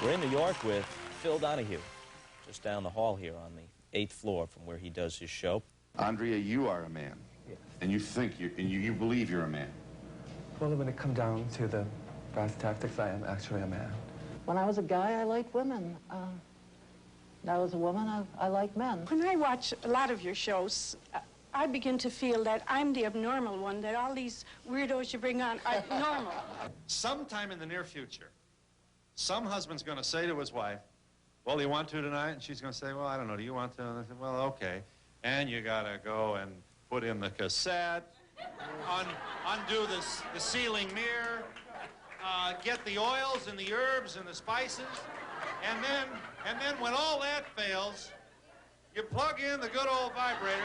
We're in New York with Phil Donahue, just down the hall here on the 8th floor from where he does his show. Andrea, you are a man. Yes. And you think you believe you're a man. Well, when it comes down to the brass tactics, I am actually a man. When I was a guy, I liked women. When I was a woman, I liked men. When I watch a lot of your shows, I begin to feel that I'm the abnormal one, that all these weirdos you bring on are normal. Sometime in the near future, some husband's going to say to his wife, well, do you want to tonight? And she's going to say, well, I don't know, do you want to? And I said, well, okay. And you got to go and put in the cassette, undo the ceiling mirror, get the oils and the herbs and the spices, and then when all that fails, you plug in the good old vibrator.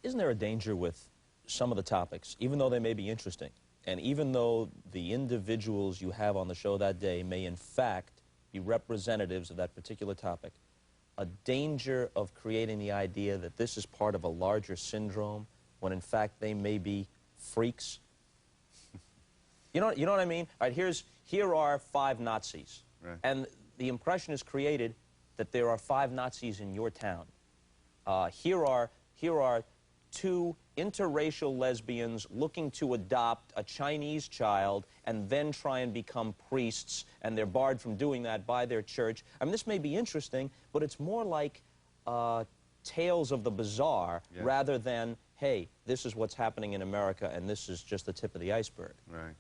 Isn't there a danger with some of the topics, even though they may be interesting, and even though the individuals you have on the show that day may in fact be representatives of that particular topic, a danger of creating the idea that this is part of a larger syndrome when in fact they may be freaks? You know what I mean? All right, here are 5 Nazis, right. And the impression is created that there are 5 Nazis in your town. Here are 2 interracial lesbians looking to adopt a Chinese child and then try and become priests, and they're barred from doing that by their church. I mean, this may be interesting, but it's more like tales of the bizarre, yeah, rather than, hey, this is what's happening in America and this is just the tip of the iceberg. Right.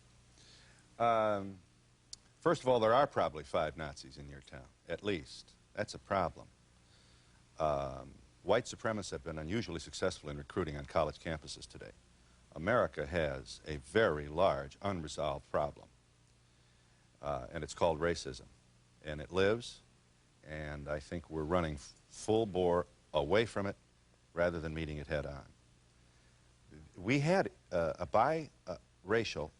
First of all, there are probably 5 Nazis in your town, at least. That's a problem. White supremacists have been unusually successful in recruiting on college campuses today. America has a very large unresolved problem, and it's called racism. And it lives, and I think we're running full bore away from it rather than meeting it head on. We had a biracial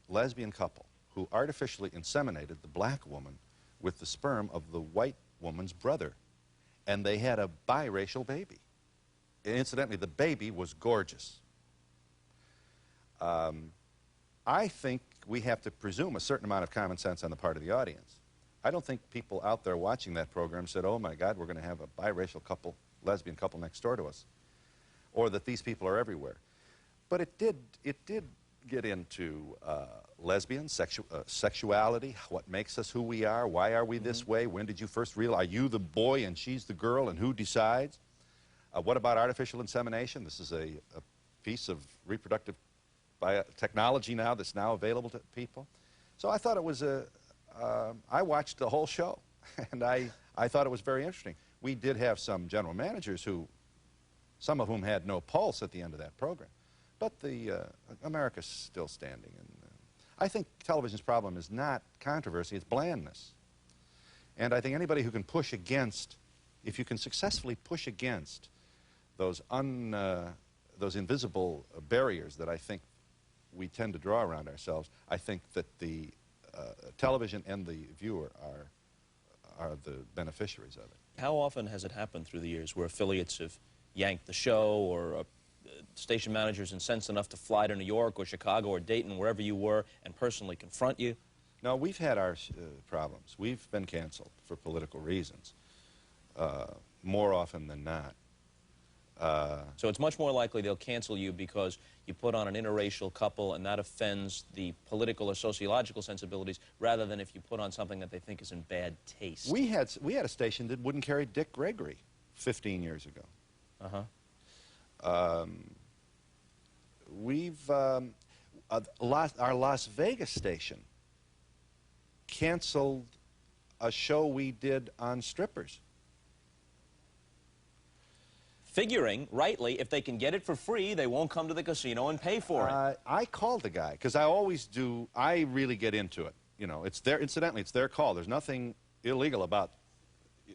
lesbian couple who artificially inseminated the black woman with the sperm of the white woman's brother. And they had a biracial baby. And incidentally, the baby was gorgeous. I think we have to presume a certain amount of common sense on the part of the audience. I don't think people out there watching that program said, oh my God, we're going to have a biracial couple, lesbian couple next door to us. Or that these people are everywhere. But it did get into lesbians, sexuality, what makes us who we are, why are we this way, when did you first realize, are you the boy and she's the girl, and who decides? What about artificial insemination? This is a piece of reproductive technology now that's now available to people. So I thought it was I watched the whole show, and I thought it was very interesting. We did have some general managers some of whom had no pulse at the end of that program. But America's still standing. And I think television's problem is not controversy, it's blandness. And I think anybody who can push against, if you can successfully push against those invisible barriers that I think we tend to draw around ourselves, I think that the television and the viewer are the beneficiaries of it. How often has it happened through the years where affiliates have yanked the show, or station managers incensed enough to fly to New York or Chicago or Dayton, wherever you were, and personally confront you? No, we've had our problems. We've been canceled for political reasons, more often than not. So it's much more likely they'll cancel you because you put on an interracial couple and that offends the political or sociological sensibilities, rather than if you put on something that they think is in bad taste. We had a station that wouldn't carry Dick Gregory 15 years ago. Uh-huh. Our Las Vegas station canceled a show we did on strippers. Figuring, rightly, if they can get it for free, they won't come to the casino and pay for it. I called the guy, because I always do, I really get into it. You know, incidentally, it's their call. There's nothing illegal about,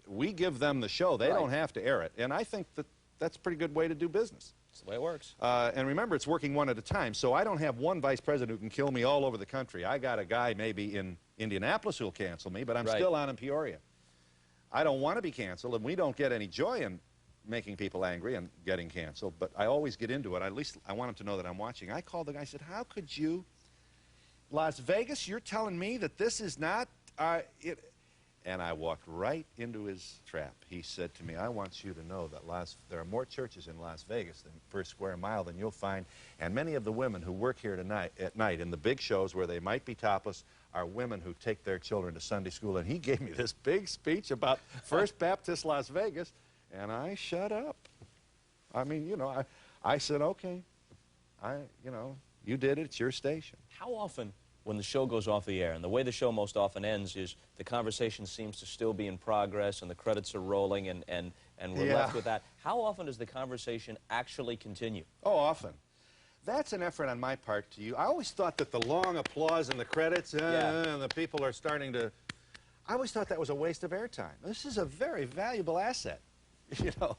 we give them the show. They don't have to air it. And I think that's a pretty good way to do business. That's the way it works. And remember, it's working one at a time. So I don't have one vice president who can kill me all over the country. I got a guy maybe in Indianapolis who'll cancel me, but I'm still on in Peoria. I don't want to be canceled, and we don't get any joy in making people angry and getting canceled, but I always get into it. At least I want them to know that I'm watching. I called the guy and said, how could you Las Vegas, you're telling me that this is not it? And I walked right into his trap. He said to me, I want you to know that there are more churches in Las Vegas per square mile than you'll find, and many of the women who work here at night in the big shows where they might be topless are women who take their children to Sunday school. And he gave me this big speech about First Baptist Las Vegas, and I shut up. I mean, you know, I said, okay, you know, you did it, it's your station. How often, when the show goes off the air, and the way the show most often ends is the conversation seems to still be in progress and the credits are rolling and we're left with that, how often does the conversation actually continue? Oh, often. That's an effort on my part to you. I always thought that the long applause and the credits and the people are starting to... I always thought that was a waste of airtime. This is a very valuable asset, you know.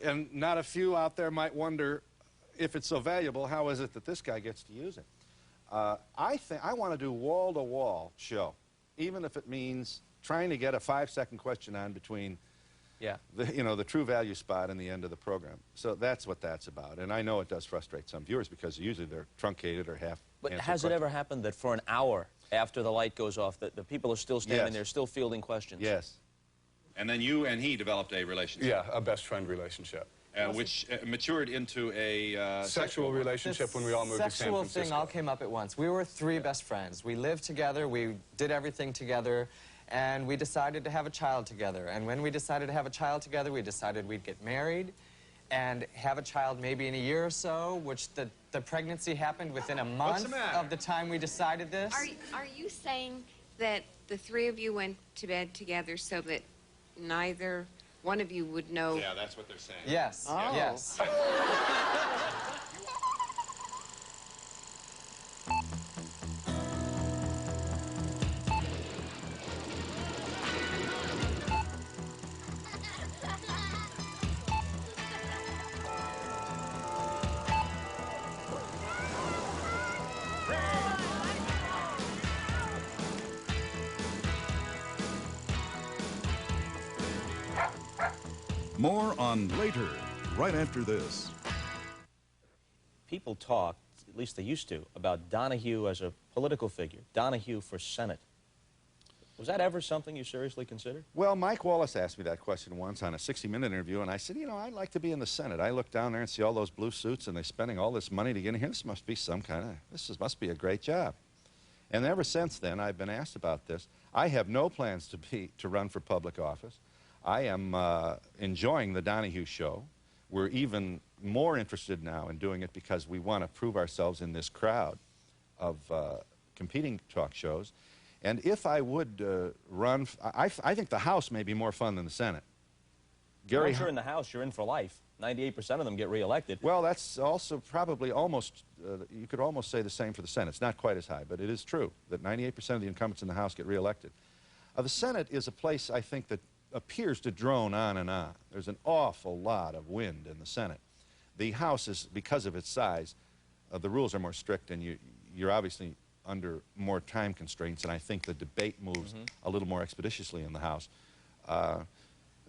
And not a few out there might wonder, if it's so valuable, how is it that this guy gets to use it? I want to do wall-to-wall show, even if it means trying to get a 5-second question on between the true value spot and the end of the program. So that's what that's about. And I know it does frustrate some viewers because usually they're truncated or half. But has it ever happened that for an hour after the light goes off, that the people are still standing there, still fielding questions? Yes. And then you and he developed a relationship. Yeah, a best friend relationship. Which matured into a sexual relationship when we all moved to San Francisco. Sexual thing all came up at once. We were 3 best friends. We lived together, we did everything together, and we decided to have a child together. And when we decided to have a child together, we decided we'd get married and have a child maybe in a year or so, which the pregnancy happened within a month of the time we decided this. Are you saying that the 3 of you went to bed together so that neither one of you would know? Yeah, that's what they're saying. Yes, yes. More on later, right after this. People talk, at least they used to, about Donahue as a political figure, Donahue for Senate. Was that ever something you seriously considered? Well, Mike Wallace asked me that question once on a 60-minute interview, and I said, you know, I'd like to be in the Senate. I look down there and see all those blue suits, and they're spending all this money to get in here. This must be must be a great job. And ever since then, I've been asked about this. I have no plans to run for public office. I am enjoying the Donahue show. We're even more interested now in doing it because we want to prove ourselves in this crowd of competing talk shows. And if I would run, I think the House may be more fun than the Senate. Once you're in the House, you're in for life. 98% of them get reelected. Well, that's also probably almost, you could almost say the same for the Senate. It's not quite as high, but it is true that 98% of the incumbents in the House get reelected. The Senate is a place, I think, that appears to drone on and on. There's an awful lot of wind in the Senate. The House is, because of its size, the rules are more strict, and you're obviously under more time constraints, and I think the debate moves a little more expeditiously in the House.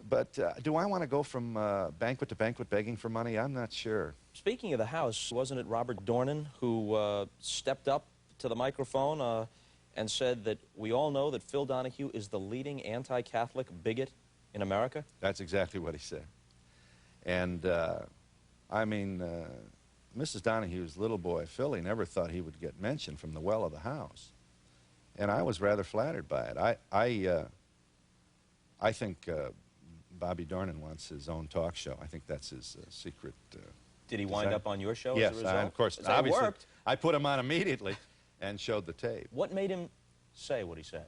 But do I want to go from banquet to banquet begging for money? I'm not sure. Speaking of the House, wasn't it Robert Dornan who stepped up to the microphone and said that we all know that Phil Donahue is the leading anti-Catholic bigot in America? That's exactly what he said. And, I mean, Mrs. Donahue's little boy, Philly, never thought he would get mentioned from the well of the House. And I was rather flattered by it. I think Bobby Dornan wants his own talk show. I think that's his secret. Did he wind up on your show yes, as a result? Of course. Obviously, I put him on immediately and showed the tape. What made him say what he said?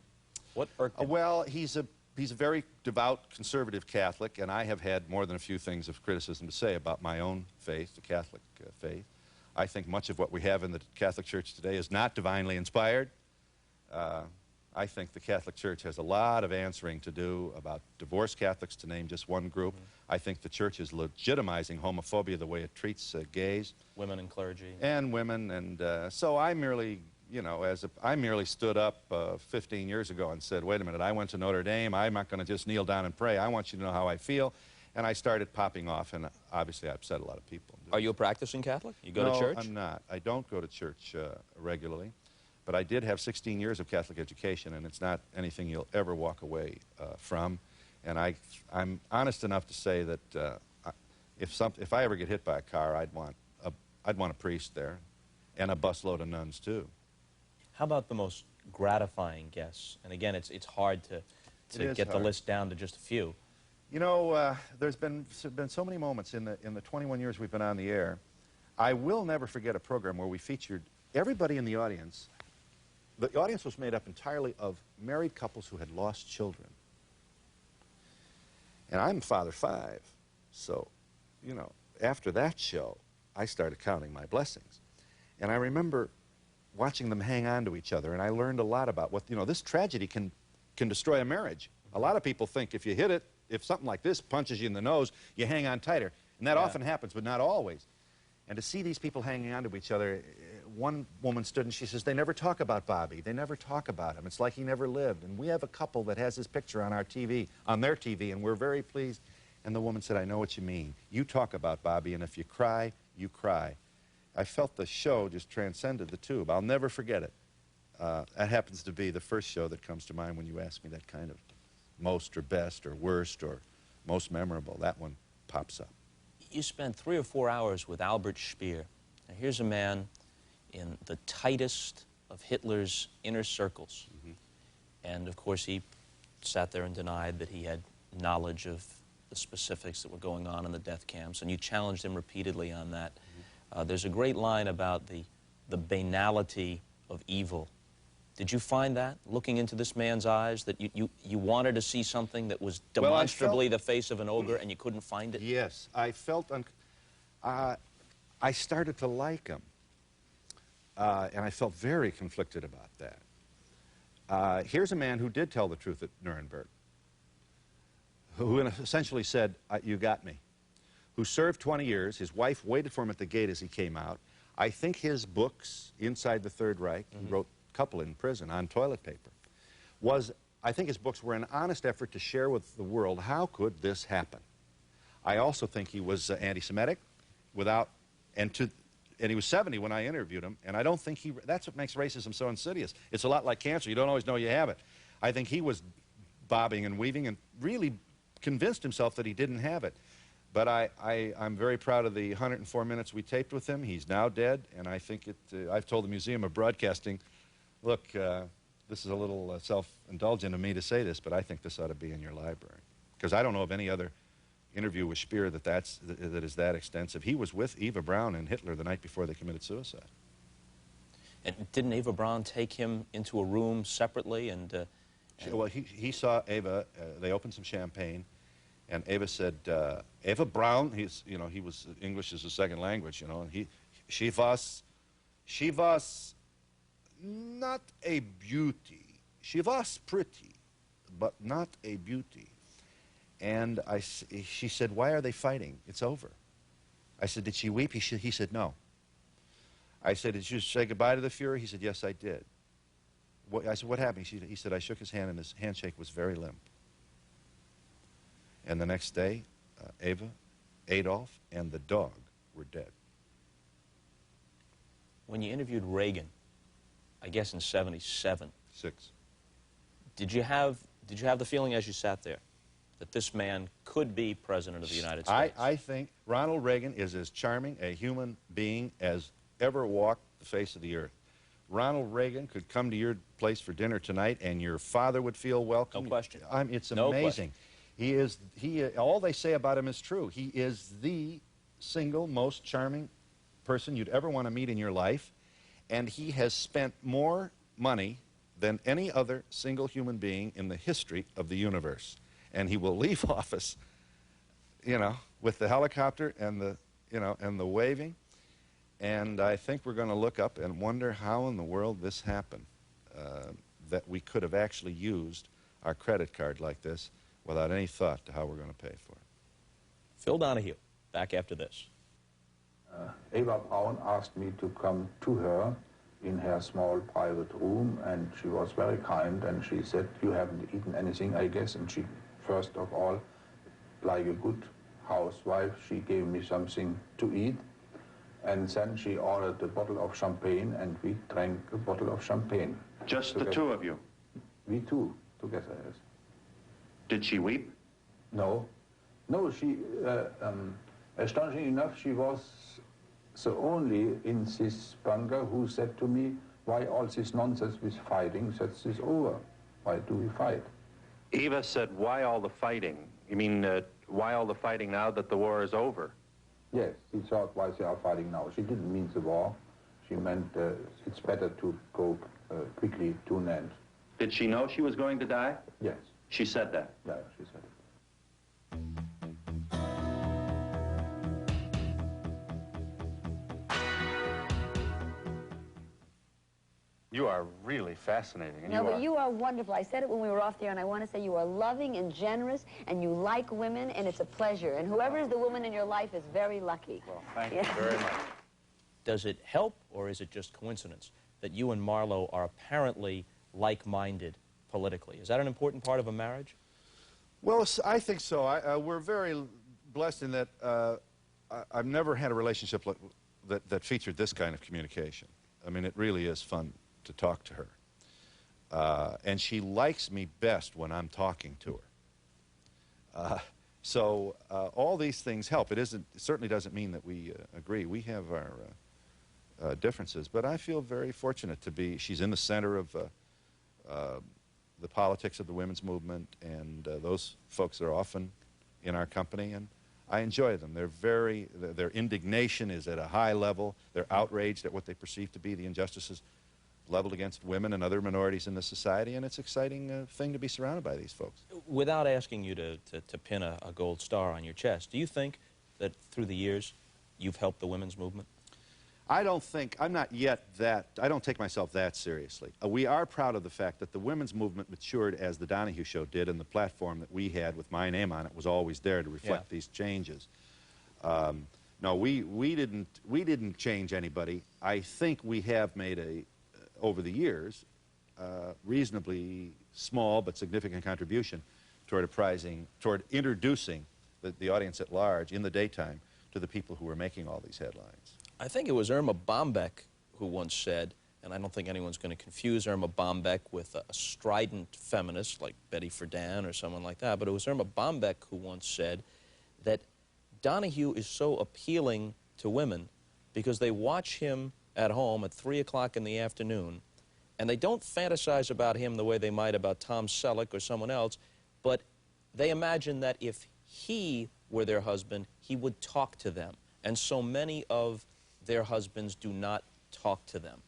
What irked him? Well, he's a very devout conservative Catholic, and I have had more than a few things of criticism to say about my own faith, the Catholic faith. I think much of what we have in the Catholic Church today is not divinely inspired. I think the Catholic Church has a lot of answering to do about divorced Catholics, to name just one group. I think the Church is legitimizing homophobia the way it treats gays. Women and clergy. And women, and so I merely, you know, I merely stood up 15 years ago and said, wait a minute, I went to Notre Dame, I'm not going to just kneel down and pray, I want you to know how I feel. And I started popping off, and obviously I upset a lot of people. Are you a practicing Catholic? You go to church? No, I'm not. I don't go to church regularly. But I did have 16 years of Catholic education, and it's not anything you'll ever walk away from. And I'm honest enough to say that if I ever get hit by a car, I'd want a priest there, and a busload of nuns too. How about the most gratifying guests? And again, it's hard to get the list down to just a few. You know, there's been so many moments in the 21 years we've been on the air. I will never forget a program where we featured everybody in the audience. The audience was made up entirely of married couples who had lost children. And I'm father 5, so, you know, after that show, I started counting my blessings. And I remember watching them hang on to each other, and I learned a lot about what, you know, this tragedy can destroy a marriage. A lot of people think if you hit it, if something like this punches you in the nose, you hang on tighter. And that often happens, but not always. And to see these people hanging on to each other, one woman stood and she says, they never talk about Bobby. They never talk about him. It's like he never lived. And we have a couple that has his picture on our TV, on their TV, and we're very pleased. And the woman said, I know what you mean. You talk about Bobby, and if you cry, you cry. I felt the show just transcended the tube. I'll never forget it. That happens to be the first show that comes to mind when you ask me that kind of most or best or worst or most memorable. That one pops up. You spent 3 or 4 hours with Albert Speer. Now, here's a man in the tightest of Hitler's inner circles. And, of course, he sat there and denied that he had knowledge of the specifics that were going on in the death camps, and you challenged him repeatedly on that. There's a great line about the banality of evil. Did you find that, looking into this man's eyes, that you wanted to see something that was demonstrably the face of an ogre and you couldn't find it? Yes, I felt, I started to like him, and I felt very conflicted about that. Here's a man who did tell the truth at Nuremberg, who essentially said, you got me, who served 20 years. His wife waited for him at the gate as he came out. I think his books, Inside the Third Reich, he wrote a couple in prison on toilet paper, I think his books were an honest effort to share with the world how could this happen. I also think he was anti-Semitic, and he was 70 when I interviewed him, and I don't think that's what makes racism so insidious. It's a lot like cancer. You don't always know you have it. I think he was bobbing and weaving and really convinced himself that he didn't have it. But I'm very proud of the 104 minutes we taped with him. He's now dead, and I think I've told the Museum of Broadcasting, look, this is a little self-indulgent of me to say this, but I think this ought to be in your library. Because I don't know of any other interview with Speer that is that extensive. He was with Eva Braun and Hitler the night before they committed suicide. And didn't Eva Braun take him into a room separately? Well, he saw Eva, they opened some champagne, and Eva said, Eva Braun, he was English as a second language, you know, and she was not a beauty. She was pretty, but not a beauty. And she said, why are they fighting? It's over. I said, did she weep? He said, no. I said, did you say goodbye to the Fuhrer? He said, yes, I did. I said, what happened? He said, I shook his hand, and his handshake was very limp. And the next day, Eva, Adolf, and the dog were dead. When you interviewed Reagan, I guess in '77. 6. Did you have the feeling as you sat there that this man could be president of the United States? I think Ronald Reagan is as charming a human being as ever walked the face of the earth. Ronald Reagan could come to your place for dinner tonight, and your father would feel welcome. No question. It's amazing. All they say about him is true. He is the single most charming person you'd ever want to meet in your life, and he has spent more money than any other single human being in the history of the universe. And he will leave office, you know, with the helicopter and the waving. And I think we're going to look up and wonder how in the world this happened, that we could have actually used our credit card like this without any thought to how we're going to pay for it. Phil Donahue, back after this. Eva Braun asked me to come to her in her small private room, and she was very kind, and she said, you haven't eaten anything, I guess, and she, first of all, like a good housewife, she gave me something to eat, And then she ordered a bottle of champagne, and we drank a bottle of champagne. Just together. the two of you? We two together, yes. Did she weep? No. No, she, astonishingly enough, she was the only in this bunker who said to me, why all this nonsense with fighting? That's this over. Why do we fight? Eva said, why all the fighting? You mean, why all the fighting now that the war is over? Yes, she thought why they are fighting now. She didn't mean the war. She meant it's better to go quickly to an end. Did she know she was going to die? Yes. She said that? Yeah, she said it. You are really fascinating. No, but you are wonderful. I said it when we were off there, and I want to say you are loving and generous, and you like women, and it's a pleasure. And whoever is the woman in your life is very lucky. Well, thank you very much. Does it help, or is it just coincidence that you and Marlo are apparently like-minded politically? Is that an important part of a marriage? Well, I think so. We're very blessed in that I've never had a relationship that featured this kind of communication. I mean, it really is fun to talk to her. And she likes me best when I'm talking to her. So all these things help. It certainly doesn't mean that we agree. We have our differences, but I feel very fortunate to be, she's in the center of the politics of the women's movement, and those folks are often in our company, and I enjoy them. Their indignation is at a high level. They're outraged at what they perceive to be the injustices leveled against women and other minorities in this society, and it's an exciting thing to be surrounded by these folks. Without asking you to pin a gold star on your chest, do you think that through the years you've helped the women's movement? I don't take myself that seriously. We are proud of the fact that the women's movement matured as the Donahue show did, and the platform that we had with my name on it was always there to reflect these changes. No, we didn't change anybody. I think we have made over the years, reasonably small but significant contribution toward introducing the audience at large in the daytime to the people who were making all these headlines. I think it was Irma Bombeck who once said, and I don't think anyone's going to confuse Irma Bombeck with a strident feminist like Betty Friedan or someone like that, but it was Irma Bombeck who once said that Donahue is so appealing to women because they watch him at home at 3 o'clock in the afternoon, and they don't fantasize about him the way they might about Tom Selleck or someone else, but they imagine that if he were their husband, he would talk to them. And so many of their husbands do not talk to them.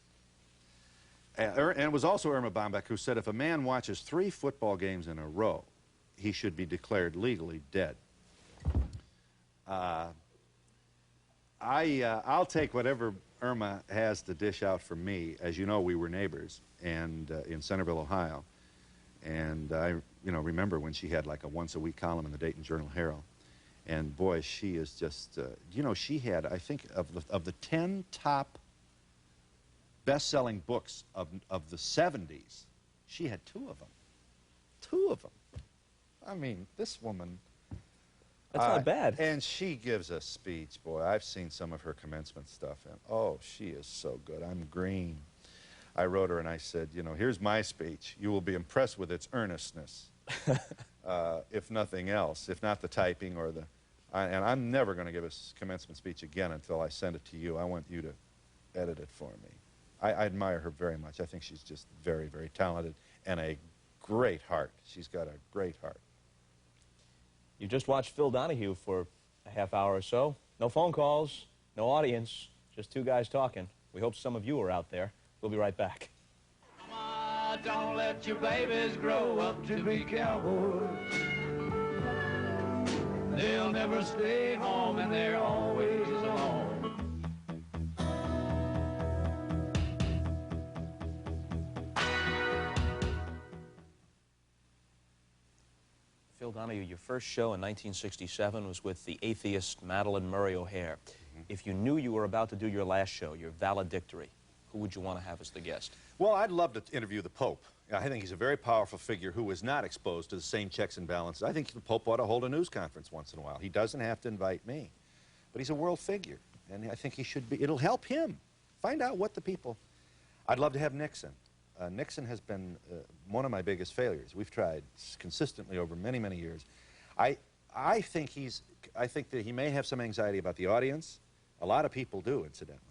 And it was also Irma Bombeck who said if a man watches 3 football games in a row, he should be declared legally dead. I'll take whatever Irma has to dish out for me. As you know, we were neighbors and in Centerville, Ohio. And I remember when she had like a once-a-week column in the Dayton Journal-Herald. And boy, she is just, she had, I think, of the 10 top best-selling books of the 70s, she had 2 of them. 2 of them. I mean, this woman... That's not bad. And she gives a speech, boy. I've seen some of her commencement stuff, and oh, she is so good. I'm green. I wrote her and I said, here's my speech. You will be impressed with its earnestness, if nothing else, if not the typing or the... and I'm never going to give a commencement speech again until I send it to you. I want you to edit it for me. I admire her very much. I think she's just very, very talented and a great heart. She's got a great heart. You just watched Phil Donahue for a half hour or so. No phone calls, no audience, just 2 guys talking. We hope some of you are out there. We'll be right back. Mama, don't let your babies grow up to be cowboys. They'll never stay home and they're always alone. Phil Donahue, your first show in 1967 was with the atheist Madeline Murray O'Hare. If you knew you were about to do your last show, your valedictory, who would you want to have as the guest? Well, I'd love to interview the Pope. I think he's a very powerful figure who is not exposed to the same checks and balances. I think the Pope ought to hold a news conference once in a while. He doesn't have to invite me, but he's a world figure. And I think he should be. It'll help him. Find out what the people... I'd love to have Nixon. Nixon has been one of my biggest failures. We've tried consistently over many, many years. I think that he may have some anxiety about the audience. A lot of people do, incidentally.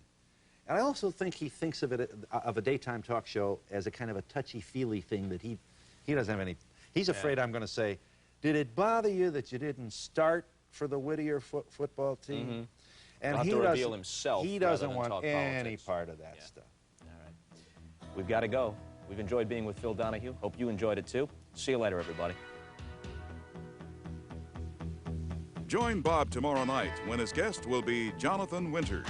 And I also think he thinks of it of a daytime talk show as a kind of a touchy-feely thing that he doesn't have any... He's afraid I'm going to say, did it bother you that you didn't start for the Whittier football team? Mm-hmm. And He'll have to reveal himself. He doesn't rather than want talk any politics. part of that stuff. All right. We've got to go. We've enjoyed being with Phil Donahue. Hope you enjoyed it, too. See you later, everybody. Join Bob tomorrow night when his guest will be Jonathan Winters.